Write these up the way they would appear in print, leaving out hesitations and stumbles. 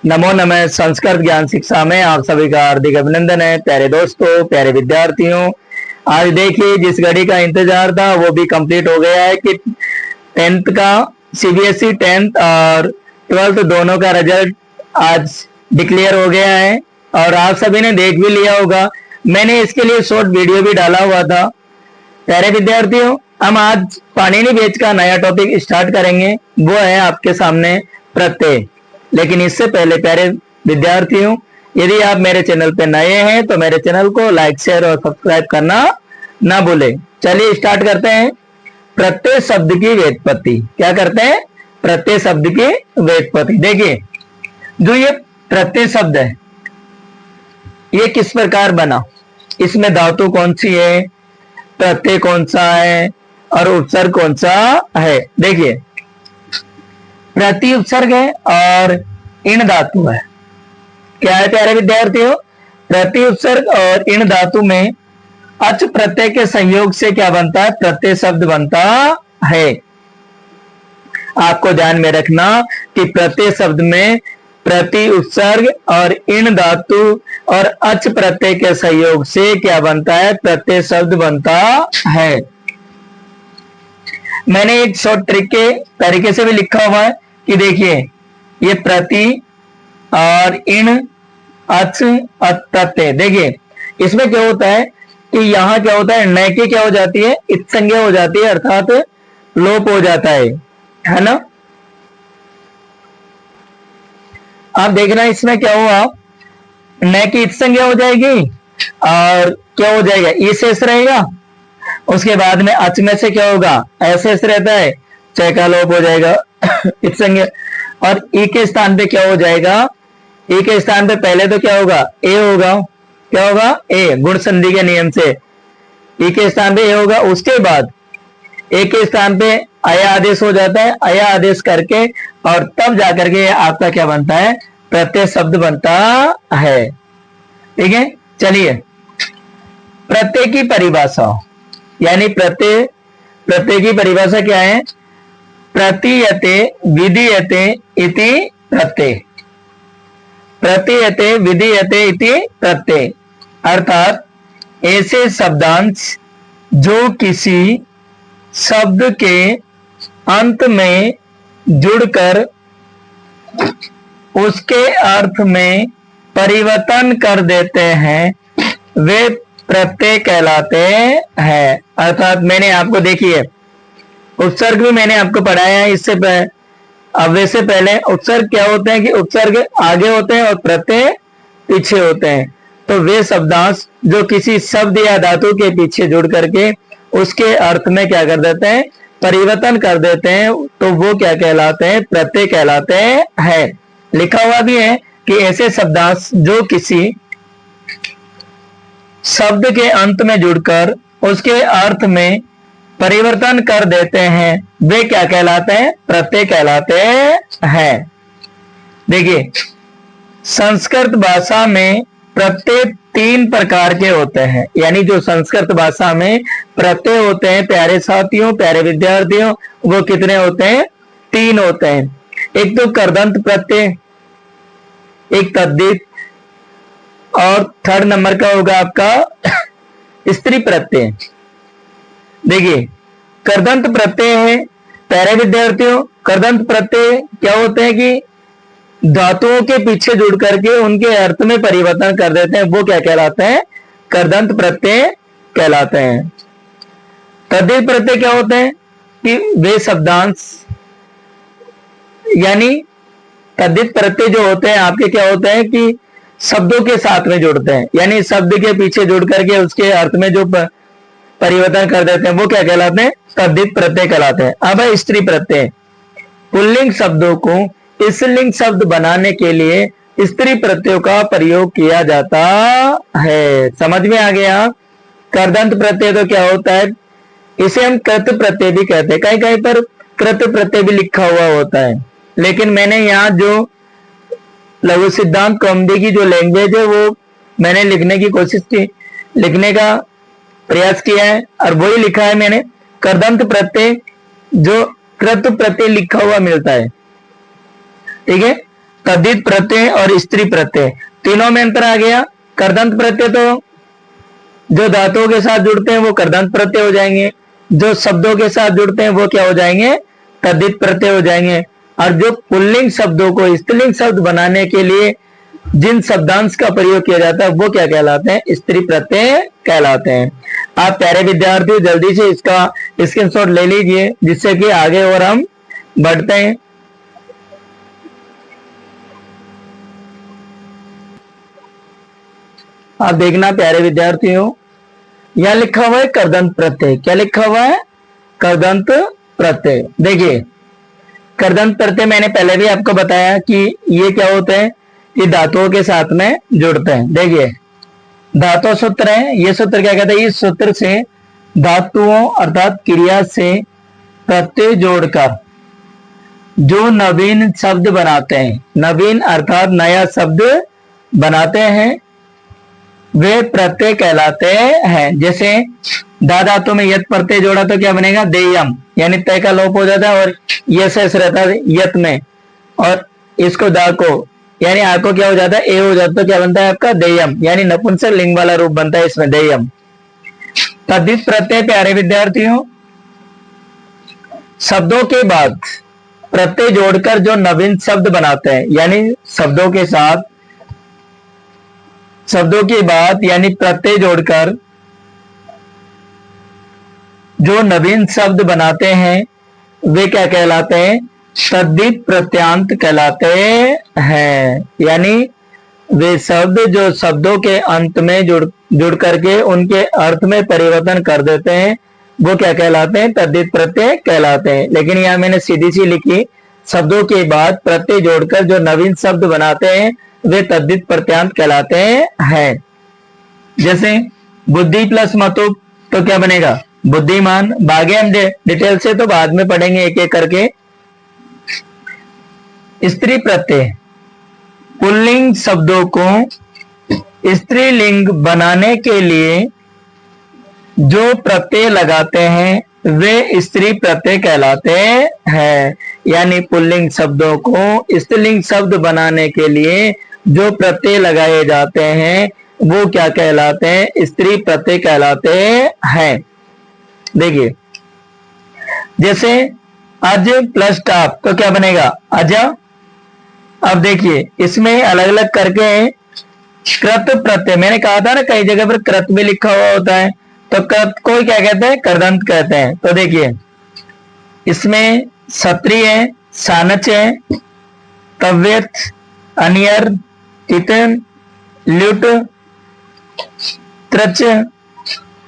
नमो नमः। संस्कृत ज्ञान शिक्षा में आप सभी का हार्दिक अभिनंदन है। प्यारे दोस्तों, प्यारे विद्यार्थियों, आज देखिए जिस घड़ी का इंतजार था वो भी कंप्लीट हो गया है कि 10th का सीबीएसई 10th और 12th दोनों का रिजल्ट आज डिक्लेयर हो गया है और आप सभी ने देख भी लिया होगा। मैंने इसके लिए शॉर्ट वीडियो भी डाला हुआ था। प्यारे विद्यार्थियों, हम आज पाणिनि बैच का नया टॉपिक स्टार्ट करेंगे, वो है आपके सामने प्रत्यय। लेकिन इससे पहले प्यारे विद्यार्थियों, यदि आप मेरे चैनल पे नए हैं तो मेरे चैनल को लाइक शेयर और सब्सक्राइब करना ना भूलें। चलिए स्टार्ट करते हैं। प्रत्यय शब्द की व्युत्पत्ति। क्या करते हैं? प्रत्यय शब्द की व्युत्पत्ति। देखिए, जो ये प्रत्यय शब्द है ये किस प्रकार बना, इसमें धातु कौन सी है, प्रत्यय कौन सा है और उपसर्ग कौन सा है। देखिए, प्रति उपसर्ग है और इन धातु है। क्या है प्यारे विद्यार्थियों? प्रति उपसर्ग और इन धातु में अच प्रत्यय के संयोग से क्या बनता है? प्रत्यय शब्द बनता है। आपको ध्यान में रखना कि प्रत्यय शब्द में प्रति उपसर्ग और इन धातु और अच प्रत्यय के संयोग से क्या बनता है? प्रत्यय शब्द बनता है। मैंने एक शॉर्ट ट्रिक के तरीके से भी लिखा हुआ है कि देखिए, ये प्रति और इन अच प्रत्यय। देखिए, इसमें क्या होता है कि यहां क्या होता है, न की क्या हो जाती है? इत्संज्ञा हो जाती है, अर्थात लोप हो जाता है ना। आप देखना इसमें क्या हुआ, न की इत्संज्ञा हो जाएगी और क्या हो जाएगा? ई शेष रहेगा। उसके बाद में अच में से क्या होगा? ऐसे रहता है, च का लोप हो जाएगा इत्संज्ञा। और ई के स्थान पे क्या हो जाएगा? ई के स्थान पे पहले तो क्या होगा? ए होगा। क्या होगा? ए, गुण संधि के नियम से ई के स्थान पे ए होगा। उसके बाद ए के स्थान पे अया आदेश हो जाता है, अया आदेश करके और तब जाकर के आपका क्या बनता है? प्रत्यय शब्द बनता है। ठीक है, चलिए प्रत्यय की परिभाषा, यानी प्रत्यय की परिभाषा क्या है? प्रतीयते विधीयते इति प्रत्यय। प्रतीयते विधीयते इति प्रत्यय अर्थात ऐसे शब्दांश जो किसी शब्द के अंत में जुड़कर उसके अर्थ में परिवर्तन कर देते हैं, वे प्रत्यय कहलाते हैं। अर्थात मैंने आपको देखिए, उपसर्ग भी मैंने आपको पढ़ाया है इससे अब वैसे पहले उपसर्ग क्या होते हैं कि उपसर्ग आगे होते हैं और प्रत्यय पीछे होते हैं। तो वे शब्दांश जो किसी शब्द या धातु के पीछे जुड़ करके उसके अर्थ में क्या कर देते हैं? परिवर्तन कर देते हैं, तो वो क्या कहलाते हैं? प्रत्यय कहलाते हैं। लिखा हुआ भी है कि ऐसे शब्दांश जो किसी शब्द के अंत में जुड़कर उसके अर्थ में परिवर्तन कर देते हैं, वे क्या कहलाते हैं? प्रत्यय कहलाते हैं। देखिए, संस्कृत भाषा में प्रत्यय 3 प्रकार के होते हैं। यानी जो संस्कृत भाषा में प्रत्यय होते हैं प्यारे साथियों, प्यारे विद्यार्थियों, वो कितने होते हैं? 3 होते हैं। एक तो कर्दंत प्रत्यय, एक तद्धित, और थर्ड नंबर का होगा आपका स्त्री प्रत्यय। देखिए, कर्दंत प्रत्यय है प्यारे विद्यार्थियों। कर्दंत प्रत्यय क्या होते हैं कि धातुओं के पीछे जुड़ करके उनके अर्थ में परिवर्तन कर देते हैं, वो क्या कहलाते हैं? कर्दंत प्रत्यय कहलाते हैं। तद्धित प्रत्यय क्या होते हैं कि वे शब्दांश, यानी तद्धित प्रत्यय जो होते हैं आपके क्या होते हैं कि शब्दों के साथ में जुड़ते हैं, यानी शब्द के पीछे जुड़ करके उसके अर्थ में जो परिवर्तन कर देते हैं वो क्या कहलाते हैं? तद्धित प्रत्यय कहलाते हैं। अब है स्त्री प्रत्यय। पुल्लिंग शब्दों को स्त्रीलिंग शब्द बनाने के लिए स्त्री प्रत्ययों का प्रयोग किया जाता है। समझ में आ गया? कर्दंत प्रत्यय तो क्या होता है? इसे हम कृत प्रत्यय भी कहते हैं। कहीं कहीं पर कृत प्रत्यय भी लिखा हुआ होता है, लेकिन मैंने यहाँ जो लघु सिद्धांत कौमुदी की जो लैंग्वेज है वो मैंने लिखने की कोशिश की, लिखने का प्रयास किया है और वही लिखा है मैंने। कर्दंत प्रत्यय जो कृत प्रत्यय लिखा हुआ मिलता है, ठीक है। तद्धित प्रत्यय और स्त्री प्रत्यय, तीनों में अंतर आ गया। कर्दंत प्रत्यय तो जो धातुओं के साथ जुड़ते हैं वो कर्दंत प्रत्यय हो जाएंगे, जो शब्दों के साथ जुड़ते हैं वो क्या हो जाएंगे, तद्धित प्रत्यय हो जाएंगे। और जो पुल्लिंग शब्दों को स्त्रीलिंग शब्द बनाने के लिए जिन शब्दांश का प्रयोग किया जाता है वो क्या कहलाते हैं, स्त्री प्रत्यय कहलाते हैं। आप प्यारे विद्यार्थियों जल्दी से इसका स्क्रीनशॉट ले लीजिए, जिससे कि आगे और हम बढ़ते हैं। आप देखना प्यारे विद्यार्थियों, यह लिखा हुआ है कर्दंत प्रत्यय। क्या लिखा हुआ है, कर्दंत प्रत्यय। देखिए कर्दंत प्रत्यय मैंने पहले भी आपको बताया कि ये क्या होते हैं, ये धातुओं के साथ में जुड़ते हैं। देखिए धातु सूत्र है, ये सूत्र क्या कहता है, इस सूत्र से धातुओं अर्थात क्रिया से प्रत्यय जोड़कर जो नवीन शब्द बनाते हैं, नवीन अर्थात नया शब्द बनाते हैं, वे प्रत्यय कहलाते हैं। जैसे दा धातु में यत प्रत्यय जोड़ा तो क्या बनेगा, देयम, यानी तय का लोप हो जाता है और ये शेष रहता है यत में, और इसको दा को यानी आ को क्या हो जाता है, ए हो जाता है, तो क्या बनता है आपका देयम, यानी नपुंसक लिंग वाला रूप बनता है इसमें देयम। तद्धित प्रत्यय प्यारे विद्यार्थियों, शब्दों के बाद प्रत्यय जोड़कर जो नवीन शब्द बनाते हैं, यानी शब्दों के साथ शब्दों के बाद यानी प्रत्यय जोड़कर जो नवीन शब्द बनाते हैं वे क्या कहलाते हैं, तद्धित प्रत्यांत कहलाते हैं। यानी वे शब्द जो शब्दों के अंत में जुड़ करके उनके अर्थ में परिवर्तन कर देते हैं वो क्या कहलाते हैं, तद्धित प्रत्यय कहलाते हैं। लेकिन यहां मैंने सीधी सी लिखी, शब्दों के बाद प्रत्यय जोड़कर जो नवीन शब्द बनाते हैं वे तद्धित प्रत्यांत कहलाते हैं। जैसे बुद्धि प्लस मतुप तो क्या बनेगा, बुद्धिमान। बागे हम डिटेल से तो बाद में पढ़ेंगे एक एक करके। स्त्री प्रत्यय, पुल्लिंग शब्दों को स्त्रीलिंग बनाने के लिए जो प्रत्यय लगाते हैं वे स्त्री प्रत्यय कहलाते हैं। यानी पुल्लिंग शब्दों को स्त्रीलिंग शब्द बनाने के लिए जो प्रत्यय लगाए जाते हैं वो क्या कहलाते हैं, स्त्री प्रत्यय कहलाते हैं। देखिए जैसे अज प्लस टाप तो क्या बनेगा, अज। अब देखिए इसमें अलग अलग करके कृत प्रत्यय, मैंने कहा था ना कई जगह पर कृत भी लिखा हुआ होता है, तो कृत को क्या कहते हैं, कर्दंत कहते हैं। तो देखिए इसमें क्षत्रिय है, सानच है, तव्यत, अनियर, तितन, ल्युट, त्रच,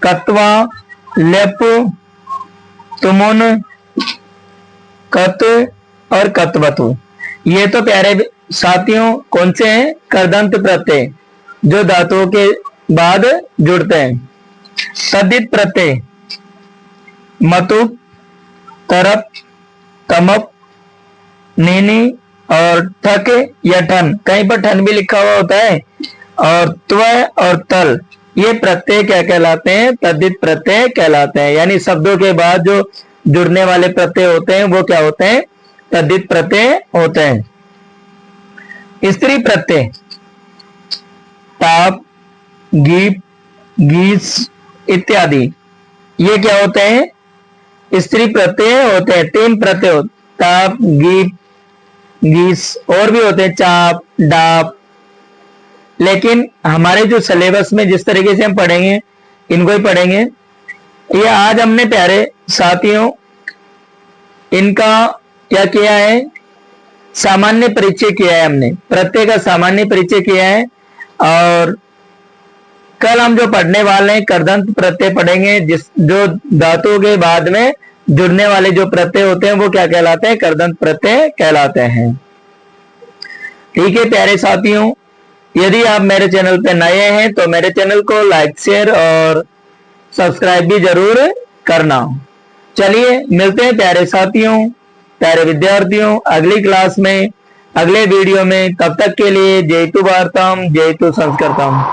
कत्वा, लेप, तुमुन, कत और कत्वतु। ये तो प्यारे साथियों कौन से हैं, कर्दंत प्रत्यय जो धातुओं के बाद जुड़ते हैं। तद्धित प्रत्यय मतुप, तरप, तमप, नीनी और ठक या ठन, कहीं पर ठन भी लिखा हुआ होता है, और त्व और तल, ये प्रत्यय क्या कहलाते हैं, तद्धित प्रत्यय कहलाते हैं। यानी शब्दों के बाद जो जुड़ने वाले प्रत्यय होते हैं वो क्या होते हैं, तद्धित प्रत्यय होते हैं। स्त्री प्रत्यय ताप, गीप, गीस इत्यादि, ये क्या होते हैं, स्त्री प्रत्यय होते हैं। तीन प्रत्यय, ताप, गीप, गीस, और भी होते हैं चाप, डाप। लेकिन हमारे जो सिलेबस में जिस तरीके से हम पढ़ेंगे इनको ही पढ़ेंगे। ये आज हमने प्यारे साथियों इनका क्या किया है, सामान्य परिचय किया है, हमने प्रत्यय का सामान्य परिचय किया है। और कल हम जो पढ़ने वाले हैं कर्दंत प्रत्यय पढ़ेंगे, जो धातुओं के बाद में जुड़ने वाले जो प्रत्यय होते हैं वो क्या कहलाते हैं, कर्दंत प्रत्यय कहलाते हैं। ठीक है प्यारे साथियों, यदि आप मेरे चैनल पे नए हैं तो मेरे चैनल को लाइक, शेयर और सब्सक्राइब भी जरूर करना। चलिए मिलते हैं प्यारे साथियों, प्यारे विद्यार्थियों अगली क्लास में, अगले वीडियो में। तब तक के लिए जय तु भारतम, जय तु संस्कृतम।